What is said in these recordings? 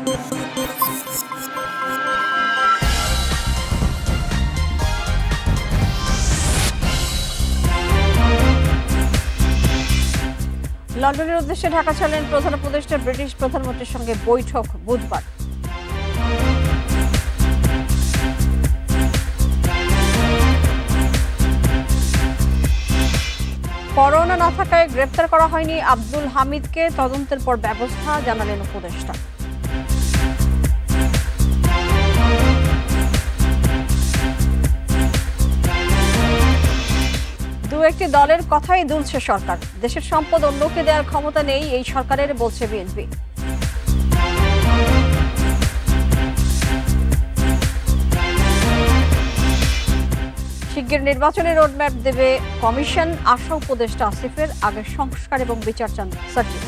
লন্ডনের উদ্দেশ্যে ঢাকা ছাড়লেন প্রধান উপদেষ্টা। ব্রিটিশ প্রধানমন্ত্রীর সঙ্গে বৈঠক বুধবার। করোনা না থাকায় গ্রেপ্তার করা হয়নি আব্দুল হামিদকে, তদন্তের পর ব্যবস্থা, জানালেন উপদেষ্টা। দু একটি দলের কথাই দুলছে সরকার। দেশের সম্পদ অন্যকে দেওয়ার ক্ষমতা নেই এই সরকারের, বলছে বিএনপি। শিগগির নির্বাচনের রোডম্যাপ দেবে কমিশন, আশা উপদেষ্টা আসিফের। আগে সংস্কার এবং বিচার চান সার্জিস।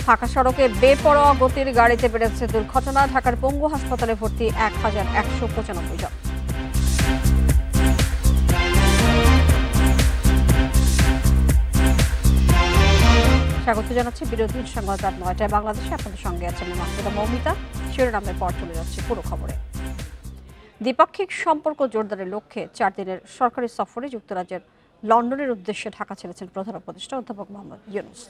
ঢাকা সড়কে বেপরোয়া গতির গাড়িতে বেড়েছে দুর্ঘটনা। ঢাকার পঙ্গু হাসপাতালে ভর্তি 1195 জন। স্বাগত জানাচ্ছি বিরোধীর সংবাদ রাত 9টায় বাংলাদেশে। আপনাদের সঙ্গে আছেন মাহমুদা মৌমিতা। শিরোনামের পর চলে যাচ্ছে পুরো খবরে। দ্বিপাক্ষিক সম্পর্ক জোরদারের লক্ষ্যে 4 দিনের সরকারি সফরে যুক্তরাজ্যের লন্ডনের উদ্দেশ্যে ঢাকা ছেড়েছেন প্রধান উপদেষ্টা অধ্যাপক মোহাম্মদ ইউনূস।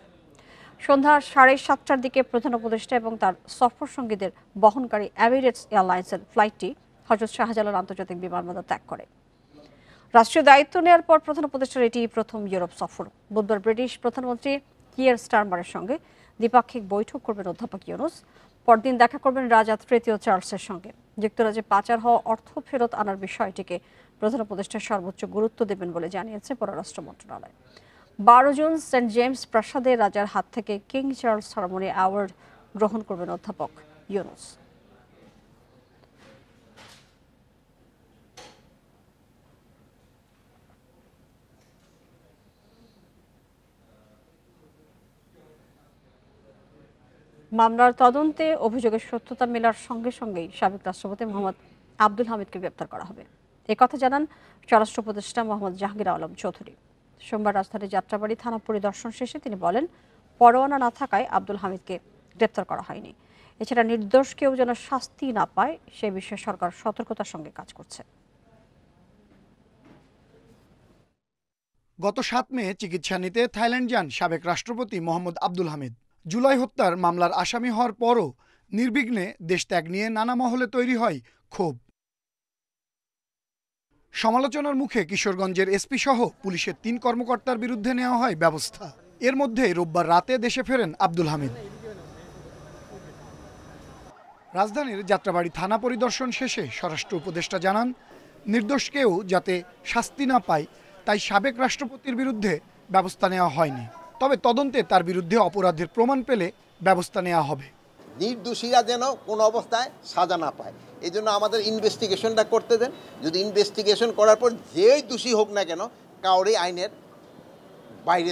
সন্ধ্যা 7:30টার দিকে প্রধান উপদেষ্টা এবং তার সফর সঙ্গীদের বহনকারী এমিরেটস এয়ারলাইন্সের ফ্লাইটটি হযরত শাহজালাল আন্তর্জাতিক বিমানবন্দর ত্যাগ করে। রাষ্ট্রীয় দায়িত্ব নেওয়ার পর প্রধান উপদেষ্টার এটি প্রথম ইউরোপ সফর। বুধবার ব্রিটিশ প্রধানমন্ত্রী কিয়ার স্টারমারের সঙ্গে দ্বিপাক্ষিক বৈঠক করবেন অধ্যাপক ইউনূস। পরদিন দেখা করবেন রাজা তৃতীয় চার্লসের সঙ্গে। যুক্তরাজ্যে পাচার হওয়া অর্থ ফেরত আনার বিষয়টিকে প্রধান উপদেষ্টা সর্বোচ্চ গুরুত্ব দেবেন বলে জানিয়েছে পররাষ্ট্র মন্ত্রণালয়। 12 জুন সেন্ট জেমস প্রাসাদে রাজার হাত থেকে কিং চার্লস হারমোনি অ্যাওয়ার্ড গ্রহণ করবেন অধ্যাপক ইউনূস। মামলার তদন্তে অভিযোগের সত্যতা মেলার সঙ্গে সঙ্গেই সাবেক রাষ্ট্রপতি মোহাম্মদ আব্দুল হামিদকে গ্রেপ্তার করা হবে, একথা জানান স্বরাষ্ট্র উপদেষ্টা মোহাম্মদ জাহাঙ্গীর আলম চৌধুরী। সোমবার রাজধানীর যাত্রাবাড়ি থানা পরিদর্শন শেষে তিনি বলেন, পরোয়ানা না থাকায় আব্দুল হামিদকে গ্রেপ্তার করা হয়নি। এছাড়া নির্দোষ কেউ যেন শাস্তি না পায় সে বিষয়ে সরকার সতর্কতার সঙ্গে কাজ করছে। গত 7 মে চিকিৎসা নিতে থাইল্যান্ড যান সাবেক রাষ্ট্রপতি মোহাম্মদ আব্দুল হামিদ। জুলাই হত্যার মামলার আসামি হওয়ার পরও নির্বিঘ্নে দেশ ত্যাগ নিয়ে নানা মহলে তৈরি হয় ক্ষোভ। সমালোচনার মুখে কিশোরগঞ্জের এসপি সহ পুলিশের 3 কর্মকর্তার বিরুদ্ধে নেওয়া হয় ব্যবস্থা। এর মধ্যে রোববার রাতে দেশে ফেরেন আব্দুল হামিদ। রাজধানীর যাত্রাবাড়ি থানা পরিদর্শন শেষে স্বরাষ্ট্র উপদেষ্টা জানান, নির্দোষ কেউ যাতে শাস্তি না পায় তাই সাবেক রাষ্ট্রপতির বিরুদ্ধে ব্যবস্থা নেওয়া হয়নি। তবে তদন্তে তার বিরুদ্ধে অপরাধের প্রমাণ পেলে ব্যবস্থা নেওয়া হবে। নির্দোষীরা যেন কোনো অবস্থায় সাজা না পায়, এই জন্য আমাদের ইনভেস্টিগেশনটা করতে দেন। যদি ইনভেস্টিগেশন করার পর যেই দোষী হোক না কেন, কাউরে আইনের বাইরে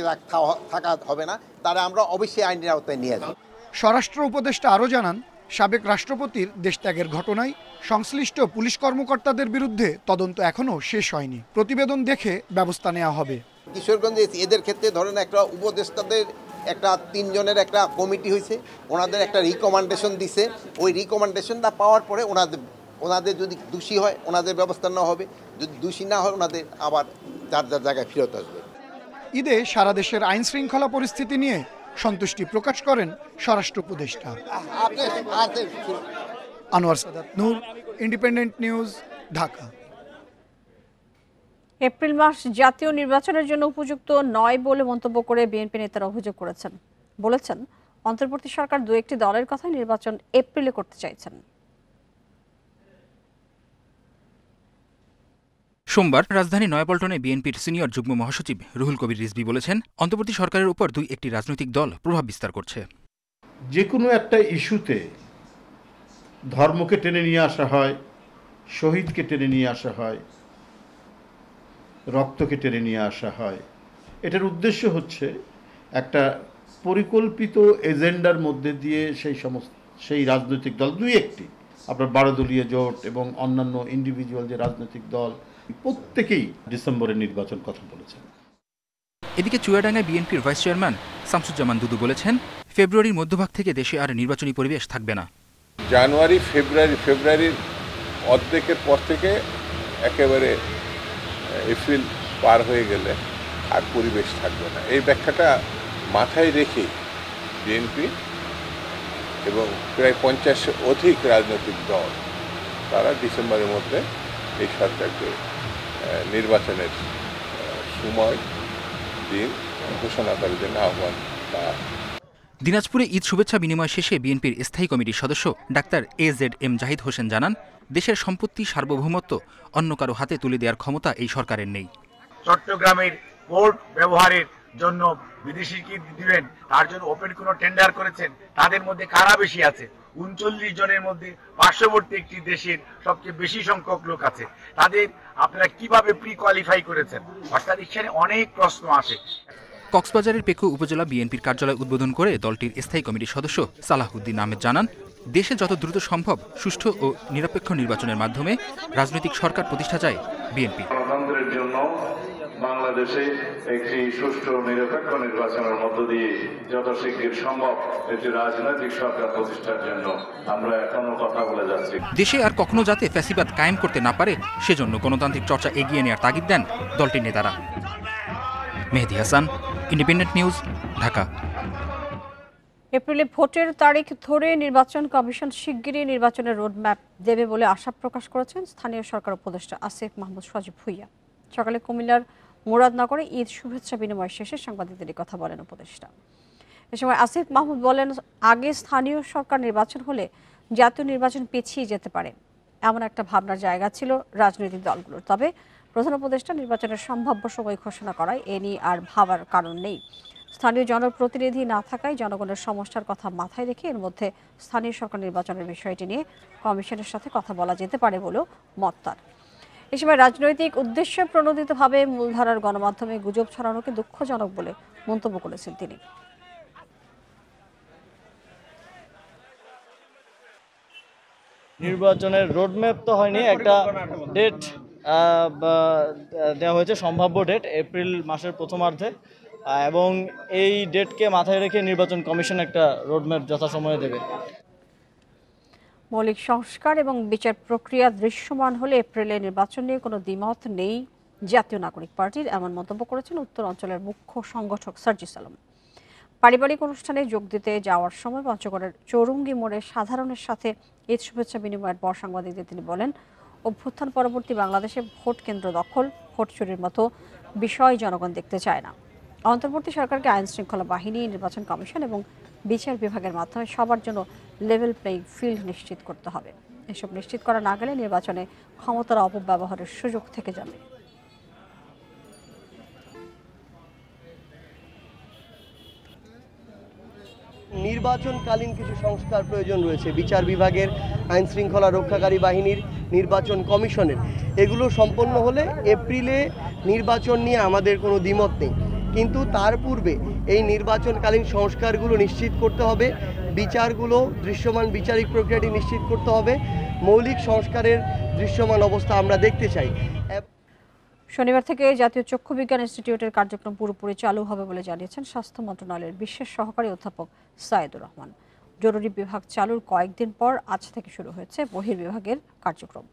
থাকা হবে না, তারা আমরা অবশ্যই আইনের আওতায় নিয়ে আসব। স্বরাষ্ট্র উপদেষ্টা আরও জানান, সাবেক রাষ্ট্রপতির দেশত্যাগের ঘটনায় সংশ্লিষ্ট পুলিশ কর্মকর্তাদের বিরুদ্ধে তদন্ত এখনও শেষ হয়নি। প্রতিবেদন দেখে ব্যবস্থা নেওয়া হবে। কিশোরগঞ্জে এদের ক্ষেত্রে ধরেন একটা উপদেষ্টাদের একটা 3 জনের একটা কমিটি হয়েছে, ওনাদের একটা রিকমেন্ডেশন দিছে। ওই রিকমেন্ডেশনটা পাওয়ার পরে ওনাদের যদি দোষী হয় ওনাদের ব্যবস্থা নেওয়া হবে, যদি দোষী না হয় ওনাদের আবার যার যার জায়গায় ফেরত আসবে। ঈদে সারা দেশের আইন শৃঙ্খলা পরিস্থিতি নিয়ে সন্তুষ্টি প্রকাশ করেন স্বরাষ্ট্র উপদেষ্টা। আনোয়ার সাদাত নূর, ইন্ডিপেন্ডেন্ট নিউজ, ঢাকা। এপ্রিল মাস জাতীয় নির্বাচনের জন্য উপযুক্ত নয় বলে মন্তব্য করে বিএনপি নেতারা অভিযোগ বলেছেন অন্তর্বর্তী সরকার 2-1টি দলের কথা নির্বাচন এপ্রিলে করতে চাইছেন। সোমবার রাজধানী নয়াপল্টনে বিএনপির সিনিয়র যুগ্ম মহাসচিব রুহুল কবির রিজভী বলেছেন, অন্তর্বর্তী সরকারের উপর 2-1টি রাজনৈতিক দল প্রভাব বিস্তার করছে। যে কোনো একটা ইস্যুতে ধর্মকে টেনে নিয়ে আসা হয়, শহীদকে টেনে নিয়ে আসা হয়, রক্তকে টেনে নিয়ে আসা হয়। এটার উদ্দেশ্য হচ্ছে একটা পরিকল্পিত এজেন্ডার মধ্যে দিয়ে সেই রাজনৈতিক দল 2-1টি, আপনার 12 দলীয় জোট এবং অন্যান্য ইন্ডিভিজুয়াল যে রাজনৈতিক দল, প্রত্যেকেই ডিসেম্বরের নির্বাচন কথা বলেছেন। এদিকে চুয়াডাঙ্গায় বিএনপির ভাইস চেয়ারম্যান শামসুজ্জামান দুদু বলেছেন, ফেব্রুয়ারির মধ্যভাগ থেকে দেশে আর নির্বাচনী পরিবেশ থাকবে না। জানুয়ারি ফেব্রুয়ারির অর্ধেকের পর থেকে একেবারে এপ্রিল পার হয়ে গেলে আর পরিবেশ থাকবে না। এই ব্যাখ্যাটা মাথায় রেখে বিএনপি এবং প্রায় 50 অধিক রাজনৈতিক দল তারা ডিসেম্বরের মধ্যে এই সরকারকে নির্বাচনের সময় দিন ঘোষণা করার জন্য আহ্বান। দিনাজপুরে ঈদ শুভেচ্ছা বিনিময় শেষে বিএনপির স্থায়ী কমিটির সদস্য ডাক্তার AZM জাহিদ হোসেন জানান, দেশের সম্পত্তি সার্বভৌমত্ব অন্য কারো হাতে তুলে দেওয়ার ক্ষমতা এই সরকারের নেই। চট্টগ্রামের পোর্ট ব্যবহারের জন্য বিদেশি কি দিবেন, তার জন্য ওপেন কোনো টেন্ডার করেছেন, তাদের মধ্যে কারা বেশি আছে? 39 জনের মধ্যে পার্শ্ববর্তী একটি দেশের সবচেয়ে বেশি সংখ্যক লোক আছে, তাদের আপনারা কিভাবে প্রি কোয়ালিফাই করেছেন? অর্থাৎ এখানে অনেক প্রশ্ন আসে। কক্সবাজারের পেকু উপজেলা বিএনপির কার্যালয় উদ্বোধন করে দলটির স্থায়ী কমিটির সদস্য সালাহউদ্দিন আহমেদ জানান, দেশে যত দ্রুত সম্ভব সুষ্ঠু ও নিরপেক্ষ নির্বাচনের মাধ্যমে রাজনৈতিক সরকার প্রতিষ্ঠা চায় বিএনপি। গণতন্ত্রের জন্য বাংলাদেশে একটি সুষ্ঠু নিরপেক্ষ নির্বাচনের মধ্য দিয়ে যত শিগগির সম্ভব একটি রাজনৈতিক সরকার প্রতিষ্ঠার জন্য আমরা এখনো কথা বলে যাচ্ছি। দেশে আর কখনো যাতে ফ্যাসিবাদ কায়েম করতে না পারে সেজন্য গণতান্ত্রিক চর্চা এগিয়ে নেওয়ার তাগিদ দেন দলটির নেতারা। মেহেদী হাসান, ইন্ডিপেন্ডেন্ট নিউজ, ঢাকা। এপ্রিলে ভোটের তারিখ ধরে নির্বাচন কমিশন শিগগিরই নির্বাচনের রোডম্যাপ দেবে বলে আশা প্রকাশ করেছেন স্থানীয় সরকার উপদেষ্টা আসিফ মাহমুদ সজীব ভুইয়া। সকালে কুমিল্লার মুরাদনগরে ঈদ শুভেচ্ছা বিনিময় শেষে সাংবাদিকদের কথা বলেন উপদেষ্টা। এ সময় আসিফ মাহমুদ বলেন, আগে স্থানীয় সরকার নির্বাচন হলে জাতীয় নির্বাচন পিছিয়ে যেতে পারে, এমন একটা ভাবনার জায়গা ছিল রাজনৈতিক দলগুলোর। তবে প্রধান উপদেষ্টা নির্বাচনের সম্ভাব্য সময় ঘোষণা করায় এ নিয়ে আর ভাবার কারণ নেই। স্থানীয় জনপ্রতিনিধি না থাকায় জনগণের সমস্যার কথা মাথায় রেখে এর মধ্যে স্থানীয় সরকার নির্বাচনের বিষয়টি নিয়ে কমিশনের সাথে কথা বলা যেতে পারে বলেও মত তার। এ সময় রাজনৈতিক উদ্দেশ্যে প্রণোদিতভাবে মূলধারার গণমাধ্যমে গুজব ছড়ানোকে দুঃখজনক বলে মন্তব্য করেছেন তিনি। নির্বাচনের রোডম্যাপ তো হয়নি, একটা ডেট দেওয়া হয়েছে, সম্ভাব্য ডেট এপ্রিল মাসের প্রথমার্ধে, এবং এই ডেটকে মাথায় রেখে নির্বাচন কমিশন একটা রোডম্যাপ যথাসময়ে দেবে। মৌলিক সংস্কার এবং বিচার প্রক্রিয়া দৃশ্যমান হলে এপ্রিলে নির্বাচন নিয়ে কোনো দ্বিমত নেই জাতীয় নাগরিক পার্টির, এমন মন্তব্য করেছেন উত্তর অঞ্চলের মুখ্য সংগঠক সার্জিস আলম। পারিবারিক অনুষ্ঠানে যোগ দিতে যাওয়ার সময় পঞ্চগড়ের চৌরঙ্গি মোড়ে সাধারণের সাথে ঈদ শুভেচ্ছা বিনিময়ের পর সাংবাদিকদের তিনি বলেন, অভ্যুত্থান পরবর্তী বাংলাদেশে ভোট কেন্দ্র দখল, ভোট চুরির মতো বিষয় জনগণ দেখতে চায় না। অন্তর্বর্তী সরকারকে আইন শৃঙ্খলা বাহিনী, নির্বাচন কমিশন এবং বিচার বিভাগের মাধ্যমে সবার জন্য লেভেল প্লেইং ফিল্ড নিশ্চিত করতে হবে। এসব নিশ্চিত করা না গেলে নির্বাচনে ক্ষমতার অপব্যবহারের সুযোগ থেকে যাবে। নির্বাচনকালীন কিছু সংস্কার প্রয়োজন রয়েছে, বিচার বিভাগের, আইন শৃঙ্খলা রক্ষাকারী বাহিনীর, নির্বাচন কমিশনের। এগুলো সম্পন্ন হলে এপ্রিলে নির্বাচন নিয়ে আমাদের কোনো দ্বিমত নেই, কিন্তু তার পূর্বে এই নির্বাচনকালীন সংস্কারগুলো নিশ্চিত করতে হবে, বিচারগুলো দৃশ্যমান বিচারিক প্রক্রিয়াটি নিশ্চিত করতে হবে, মৌলিক সংস্কারের দৃশ্যমান অবস্থা আমরা দেখতে চাই। শনিবার থেকে জাতীয় চক্ষু বিজ্ঞান ইনস্টিটিউটের কার্যক্রম পুরোপুরি চালু হবে বলে জানিয়েছেন স্বাস্থ্য মন্ত্রণালয়ের বিশেষ সহকারী অধ্যাপক সাইদুর রহমান। জরুরি বিভাগ চালুর কয়েকদিন পর আজ থেকে শুরু হয়েছে বহির্বিভাগের কার্যক্রম।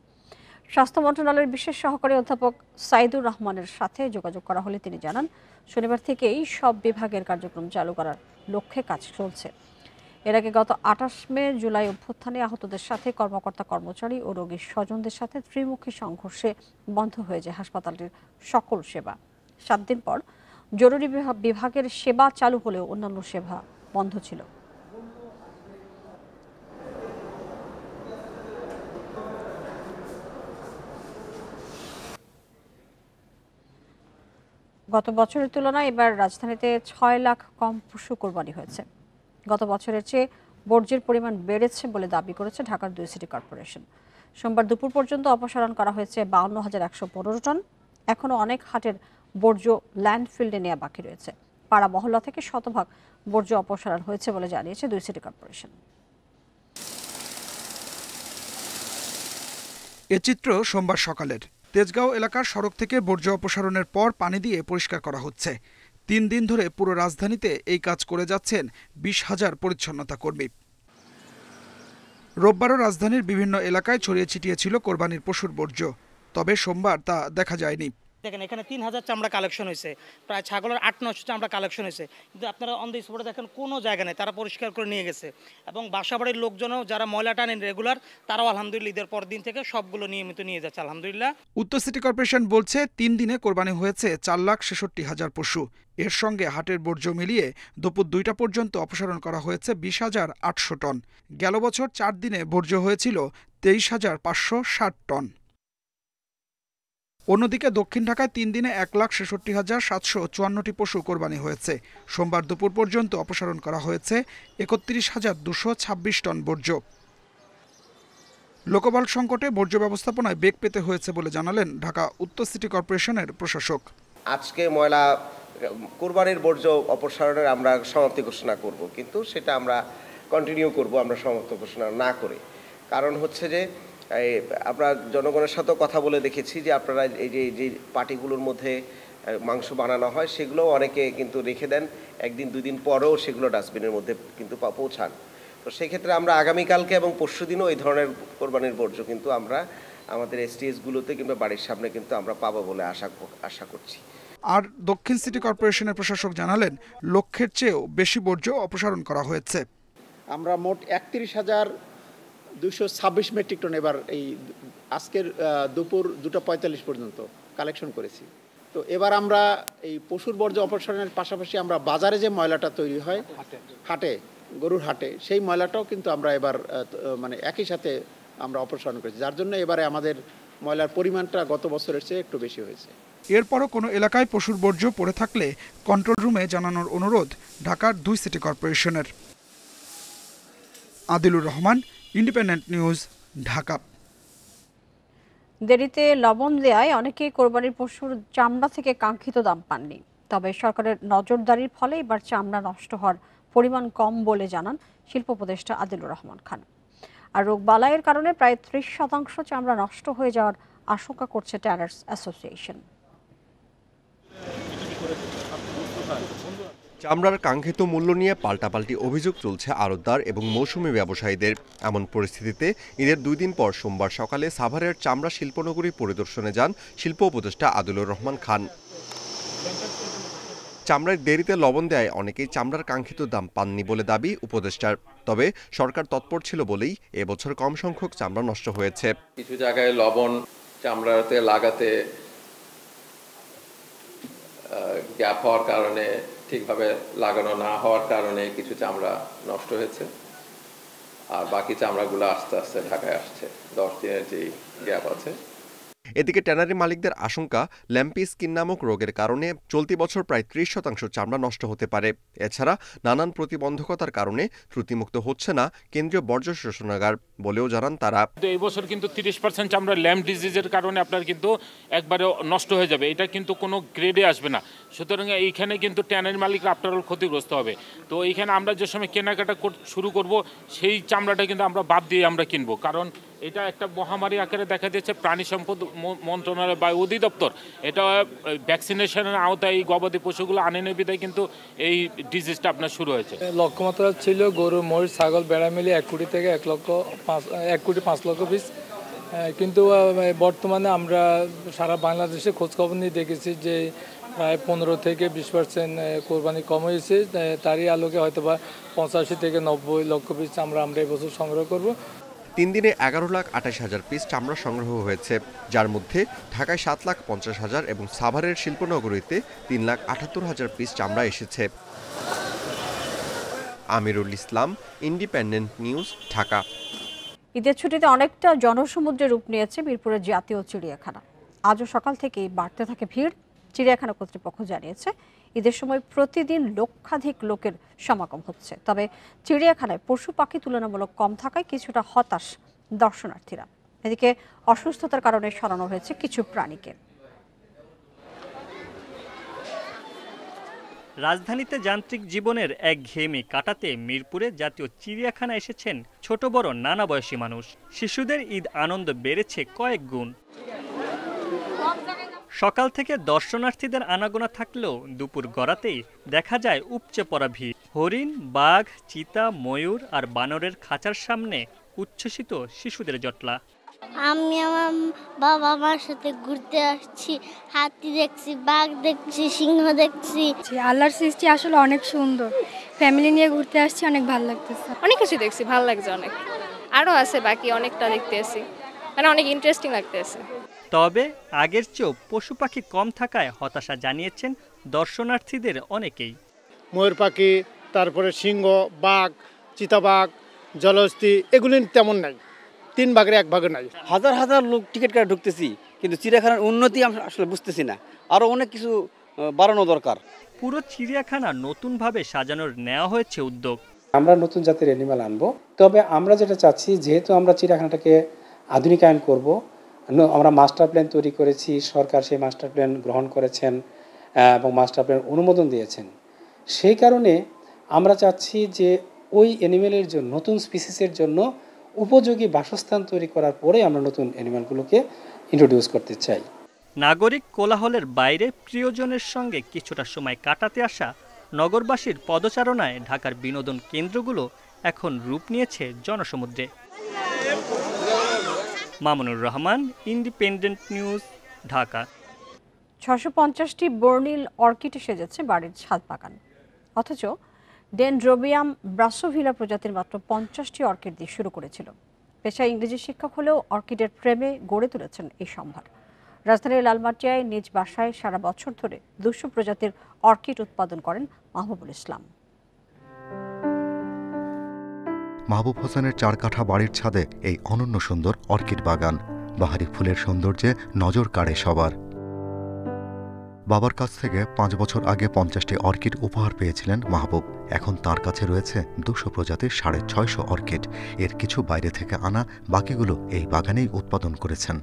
স্বাস্থ্য মন্ত্রণালয়ের বিশেষ সহকারী অধ্যাপক সাইদুর রহমানের সাথে যোগাযোগ করা হলে তিনি জানান, শনিবার থেকেই সব বিভাগের কার্যক্রম চালু করার লক্ষ্যে কাজ চলছে। এর আগে গত 28 মে জুলাই অভ্যুত্থানে আহতদের সাথে কর্মকর্তা কর্মচারী ও রোগীর স্বজনদের সাথে ত্রিমুখী সংঘর্ষে বন্ধ হয়ে যায় হাসপাতালটির সকল সেবা। 7 দিন পর জরুরি বিভাগের সেবা চালু হলেও অন্যান্য সেবা বন্ধ ছিল। গত বছরের তুলনায় এবার রাজধানীতে 6 লাখ কম পশু কোরবানি হয়েছে। গত বছরের চেয়ে বর্জ্যের পরিমাণ বেড়েছে বলে দাবি করেছে ঢাকার 2 সিটি কর্পোরেশন। সোমবার দুপুর পর্যন্ত অপসারণ করা হয়েছে 52,115 টন। এখনও অনেক হাটের বর্জ্য ল্যান্ডফিল্ডে নেওয়া বাকি রয়েছে। পাড়া মহল্লা থেকে শতভাগ বর্জ্য অপসারণ হয়েছে বলে জানিয়েছে 2 সিটি কর্পোরেশন। এ চিত্র সোমবার সকালের। তেজগাঁও এলাকার সড়ক থেকে বর্জ্য অপসারণের পর পানি দিয়ে পরিষ্কার করা হচ্ছে। 3 দিন ধরে পুরো রাজধানীতে এই কাজ করে যাচ্ছেন 20,000 পরিচ্ছন্নতা কর্মী। রোববারও রাজধানীর বিভিন্ন এলাকায় ছড়িয়ে ছিটিয়ে ছিল কোরবানির পশুর বর্জ্য, তবে সোমবার তা দেখা যায়নি। দেখেন এখানে 3000 চামড়া কালেকশন হয়েছে, প্রায় ছাগলের 8-900 চামড়া কালেকশন হয়েছে, কিন্তু আপনারা অন দ্য স্পটে দেখেন কোনো জায়গা নেই, তারা পরিষ্কার করে নিয়ে গেছে। এবং বাসাবাড়ির লোকজনও যারা ময়লা টানেন রেগুলার, তারাও আলহামদুলিল্লাহ ঈদের পর দিন থেকে সবগুলো নিয়মিত নিয়ে যাচ্ছে আলহামদুলিল্লাহ। উত্তর সিটি কর্পোরেশন বলছে 3 দিনে কোরবানি হয়েছে 4,66,000 পশু। এর সঙ্গে হাটের বর্জ্য মিলিয়ে দুপুর 2টা পর্যন্ত অপসারণ করা হয়েছে 20,800 টন। গেল বছর 4 দিনে বর্জ্য হয়েছিল 23,560 টন। অন্যদিকে দক্ষিণ ঢাকায় 3 দিনে 1,66,754টি পশু কোরবানি হয়েছে। সোমবার দুপুর পর্যন্ত অপসারণ করা হয়েছে 31,226 টন বর্জ্য। লোকবল সংকটে বর্জ্য ব্যবস্থাপনায় বেগ পেতে হয়েছে বলে জানালেন ঢাকা উত্তর সিটি কর্পোরেশনের প্রশাসক। আজকে ময়লা কোরবানির বর্জ্য অপসারণের আমরা সমাপ্তি ঘোষণা করব, কিন্তু সেটা আমরা কন্টিনিউ করব আমরা সমাপ্তি ঘোষণা না করে। কারণ হচ্ছে যে আমরা জনগণের সাথেও কথা বলে দেখেছি যে আপনারা এই যে পার্টিগুলোর মধ্যে মাংস বানানো হয় সেগুলো অনেকে কিন্তু রেখে দেন, 1-2 দিন পরেও সেগুলো ডাস্টবিনের মধ্যে কিন্তু পৌঁছান। তো সেক্ষেত্রে আমরা আগামীকালকে এবং পরশুদিনও এই ধরনের কোরবানির বর্জ্য কিন্তু আমরা আমাদের STS-গুলোতে কিংবা বাড়ির সামনে কিন্তু আমরা পাবো বলে আশা করছি। আর দক্ষিণ সিটি কর্পোরেশনের প্রশাসক জানালেন লক্ষ্যের চেয়েও বেশি বর্জ্য অপসারণ করা হয়েছে। আমরা মোট 31,226 মেট্রিক টন এবার এই আজকের দুপুর 2:45 পর্যন্ত কালেকশন করেছি। তো এবার আমরা এই পশুর বর্জ্য অপসারণের পাশাপাশি আমরা বাজারে যে ময়লাটা তৈরি হয় হাটে, গরুর হাটে, সেই ময়লাটাও কিন্তু আমরা এবার মানে একই সাথে আমরা অপসারণ করেছি, যার জন্য এবারে আমাদের ময়লার পরিমাণটা গত বছরের চেয়ে একটু বেশি হয়েছে। এরপরও কোনো এলাকায় পশুর বর্জ্য পড়ে থাকলে কন্ট্রোল রুমে জানানোর অনুরোধ ঢাকার 2 সিটি কর্পোরেশনের। Adilur Rahman, Independent News, Dhaka. দেরিতে লবণ দেয়ায় অনেকেই কোরবানির পশুর চামড়া থেকে কাঙ্ক্ষিত দাম পাননি। তবে সরকারের নজরদারির ফলে এবার চামড়া নষ্ট হওয়ার পরিমাণ কম বলে জানান শিল্প উপদেষ্টা আদিলুর রহমান খান। আর রোগবালাইয়ের কারণে প্রায় 30% চামড়া নষ্ট হয়ে যাওয়ার আশঙ্কা করছে ট্যানার্স অ্যাসোসিয়েশন। চামড়ার কাঙ্ক্ষিত মূল্য নিয়ে পাল্টাপাল্টি অভিযোগ চলছে আড়তদার এবং মৌসুমী ব্যবসায়ীদের। এমন পরিস্থিতিতে ঈদের 2 দিন পর সোমবার সকালে সাভারের চামড়া শিল্পনগরী পরিদর্শনে যান শিল্প উপদেষ্টা আদিলুর রহমান খান। চামড়ার দেরিতে লবণ দেয় অনেকেই চামড়ার কাঙ্ক্ষিত দাম পাননি বলে দাবি উপদেষ্টার। তবে সরকার তৎপর ছিল বলেই এবছর কম সংখ্যক চামড়া নষ্ট হয়েছে। কিছু জায়গায় লবণ চামড়াতে লাগাতে গ্যাপ হওয়ার কারণে, ঠিকভাবে লাগানো না হওয়ার কারণে কিছু চামড়া নষ্ট হয়েছে, আর বাকি চামড়াগুলো আস্তে আস্তে ঢাকায় আসছে। 10 দিনের যে গ্যাপ আছে। এদিকে ট্যানারি মালিকদের আশঙ্কা ল্যাম্পি স্কিন নামক রোগের কারণে চলতি বছর প্রায় 30% চামড়া নষ্ট হতে পারে। এছাড়া নানান প্রতিবন্ধকতার কারণে ত্রুটিমুক্ত হচ্ছে না কেন্দ্রীয় বর্জ্য শোষণাগার বলেও জানান তারা। এই বছর কিন্তু 30% চামড়া ল্যাম্প ডিজিজের কারণে আপনার কিন্তু একবারে নষ্ট হয়ে যাবে, এটা কিন্তু কোনো গ্রেডে আসবে না। সুতরাং এইখানে কিন্তু ট্যানারি মালিকরা আফটার অল ক্ষতিগ্রস্ত হবে। তো এইখানে আমরা যে সময় কেনাকাটা শুরু করব সেই চামড়াটা কিন্তু আমরা বাদ দিয়ে আমরা কিনবো, কারণ এটা একটা মহামারী আকারে দেখা দিচ্ছে। প্রাণী সম্পদ মন্ত্রণালয় বা অধিদপ্তর এটা ভ্যাকসিনেশনের আওতায় এই গবাদি পশুগুলো আনেনের বিধায় কিন্তু এই ডিজিজটা আপনার শুরু হয়েছে। লক্ষ্যমাত্রা ছিল গরু, মহিষ, ছাগল, ভেড়া মিলিয়ে 1 কোটি থেকে 1 কোটি 5 লক্ষ পিস। কিন্তু বর্তমানে আমরা সারা বাংলাদেশে খোঁজখবর নিয়ে দেখেছি যে প্রায় 15 থেকে 20% কোরবানি কম হয়েছে। তারই আলোকে হয়তো বা 85 থেকে 90 লক্ষ পিস আমরা এবছর সংগ্রহ করব। 3 দিনে 11,28,000 পিস চামড়া সংগ্রহ হয়েছে, যার মধ্যে ঢাকায় 7,50,000 এবং সাভারের শিল্পনগরীতে 3,78,000 পিস চামড়া এসেছে। Amirul Islam, independent News, Dhaka. ঈদের ছুটিতে অনেকটা জনসমুদ্রে রূপ নিয়েছে মিরপুরের জাতীয় চিড়িয়াখানা। আজও সকাল থেকেই বাড়তে থাকে ভিড়। চিড়িয়াখানা কর্তৃপক্ষ জানিয়েছে ঈদের সময় প্রতিদিন লক্ষাধিক লোকের সমাগম হচ্ছে। তবে চিড়িয়াখানায় পশু পাখি তুলনামূলক কম থাকায় কিছুটা হতাশ দর্শনার্থীরা। এদিকে অসুস্থতার কারণে সরানো হয়েছে কিছু প্রাণীকে। রাজধানীতে যান্ত্রিক জীবনের একঘেয়েমি কাটাতে মিরপুরে জাতীয় চিড়িয়াখানা এসেছেন ছোট বড় নানা বয়সী মানুষ। শিশুদের ঈদ আনন্দ বেড়েছে কয়েক গুণ। সকাল থেকে দর্শনার্থীদের আনাগোনা থাকলেও দুপুর গড়াতেই দেখা যায় উপচে পড়া ভিড়। হরিণ, বাঘ, চিতা, ময়ূর আর বানরের খাঁচার সামনে উচ্ছ্বসিত শিশুদের জটলা। আমি আমার বাবা মার সাথে ঘুরতে আসছি, হাতি দেখছি, বাঘ দেখছি, সিংহ দেখছি। আল্লাহর সৃষ্টি আসলে অনেক সুন্দর, ফ্যামিলি নিয়ে ঘুরতে আসছি, অনেক ভালো লাগতেছে। অনেক কিছু দেখছি, ভালো লাগছে অনেক, আরও আছে বাকি অনেকটা দেখতে আসি, মানে অনেক ইন্টারেস্টিং লাগতেছে। তবে আগের চেয়েও পশু পাখি কম থাকায় হতাশা জানিয়েছেন দর্শনার্থীদের অনেকেই। ময়ূর পাখি, তারপরে সিংহ, বাঘ, চিতাবাঘ, জলহস্তী এগুলি তেমন নাই, 3 ভাগের 1 ভাগে নাই। হাজার হাজার লোক টিকিট কাটে ঢুকতেছি, কিন্তু চিড়িয়াখানার উন্নতি আমরা আসলে বুঝতেছি না, আরও অনেক কিছু বাড়ানো দরকার। পুরো চিড়িয়াখানা নতুনভাবে সাজানোর নেওয়া হয়েছে উদ্যোগ। আমরা নতুন জাতের অ্যানিমাল আনবো, তবে আমরা যেটা চাচ্ছি, যেহেতু আমরা চিড়িয়াখানাটাকে আধুনিকায়ন করব, আমরা মাস্টার প্ল্যান তৈরি করেছি, সরকার সেই মাস্টার প্ল্যান গ্রহণ করেছেন এবং মাস্টার প্ল্যান অনুমোদন দিয়েছেন। সেই কারণে আমরা চাচ্ছি যে ওই অ্যানিমেলের জন্য, নতুন স্পিসিসের জন্য উপযোগী বাসস্থান তৈরি করার পরে আমরা নতুন অ্যানিমালগুলোকে ইন্ট্রোডিউস করতে চাই। নাগরিক কোলাহলের বাইরে প্রিয়জনের সঙ্গে কিছুটা সময় কাটাতে আসা নগরবাসীর পদচারণায় ঢাকার বিনোদন কেন্দ্রগুলো এখন রূপ নিয়েছে জনসমুদ্রে। Mamunur Rahman, Independent News, Dhaka. 650টি বর্নিল অর্কিড সেজেছে বাড়ির ছাদ বাগান, অথচ ডেনড্রোবিয়াম ব্রাসোভিলা প্রজাতির মাত্র 50টি অর্কিড দিয়ে শুরু করেছিল। পেশায় ইংরেজি শিক্ষক হলেও অর্কিডের প্রেমে গড়ে তুলেছেন এই সম্ভার। রাজধানীর লালমাটিয়ায় নিজ বাসায় সারা বছর ধরে 200 প্রজাতির অর্কিড উৎপাদন করেন মাহবুবুল ইসলাম। মাহবুব হোসেনের 4 কাঠা বাড়ির ছাদে এই অনন্য সুন্দর অর্কিড বাগান। বাহারি ফুলের সৌন্দর্যে নজর কাড়ে সবার। বাবার কাছ থেকে 5 বছর আগে 50টি অর্কিড উপহার পেয়েছিলেন মাহবুব। এখন তার কাছে রয়েছে 200 প্রজাতির 650 অর্কিড। এর কিছু বাইরে থেকে আনা, বাকিগুলো এই বাগানেই উৎপাদন করেছেন।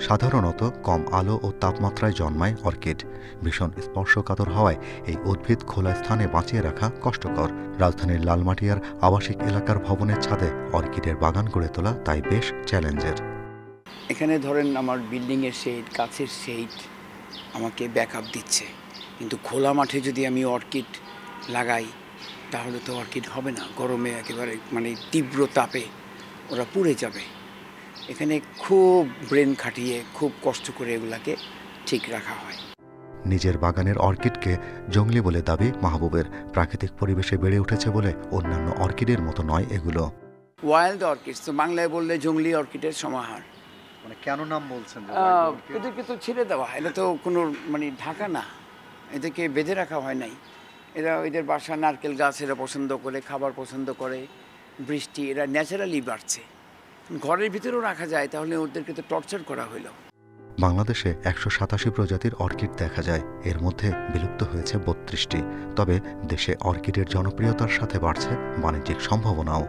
সাধারণত কম আলো ও তাপমাত্রায় জন্মায় অর্কিড। ভীষণ স্পর্শকাতর হওয়ায় এই উদ্ভিদ খোলা স্থানে বাঁচিয়ে রাখা কষ্টকর। রাজধানীর লালমাটিয়ার আবাসিক এলাকার ভবনের ছাদে অর্কিডের বাগান গড়ে তোলা তাই বেশ চ্যালেঞ্জের। এখানে ধরেন আমার বিল্ডিংয়ের শেড, কাছের শেড আমাকে ব্যাকআপ দিচ্ছে, কিন্তু খোলা মাঠে যদি আমি অর্কিড লাগাই তাহলে তো অর্কিড হবে না। গরমে একেবারে মানে তীব্র তাপে ওরা পুড়ে যাবে। এখানে খুব ব্রেন খাটিয়ে খুব কষ্ট করে এগুলাকে ঠিক রাখা হয়। নিজের বাগানের অর্কিডকে জংলি বলে দাবি মাহবুবের। প্রাকৃতিক পরিবেশে বেড়ে উঠেছে বলে অন্যান্য অর্কিডের মতো নয় এগুলো। ওয়াইল্ড অর্কিড, তো বাংলায় বললে জংলি অর্কিডের সমাহার। মানে কেন নাম বলছেন? এদেরকে তো ছেড়ে দেওয়া, এটা তো কোনো মানে ঢাকা না, এদেরকে বেঁধে রাখা হয় নাই। এরা এদের বাসা নারকেল গাছ, এরা পছন্দ করে, খাবার পছন্দ করে, বৃষ্টি, এরা ন্যাচারালি বাড়ছে। ঘরের ভিতরেও রাখা যায়, তাহলে ওদেরকে তো টর্চার করা হলো। বাংলাদেশে 187 প্রজাতির অর্কিড দেখা যায়, এর মধ্যে বিলুপ্ত হয়েছে 32টি। তবে দেশে অর্কিডের জনপ্রিয়তার সাথে বাড়ছে বাণিজ্যিক সম্ভাবনাও।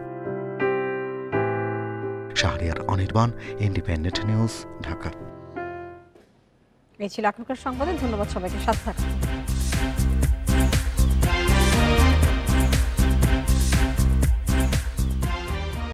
Shahriar Anirban, independent News, Dhaka. এই ছিল এখনকার সংবাদে। ধন্যবাদ সবাইকে সাথে থাকার।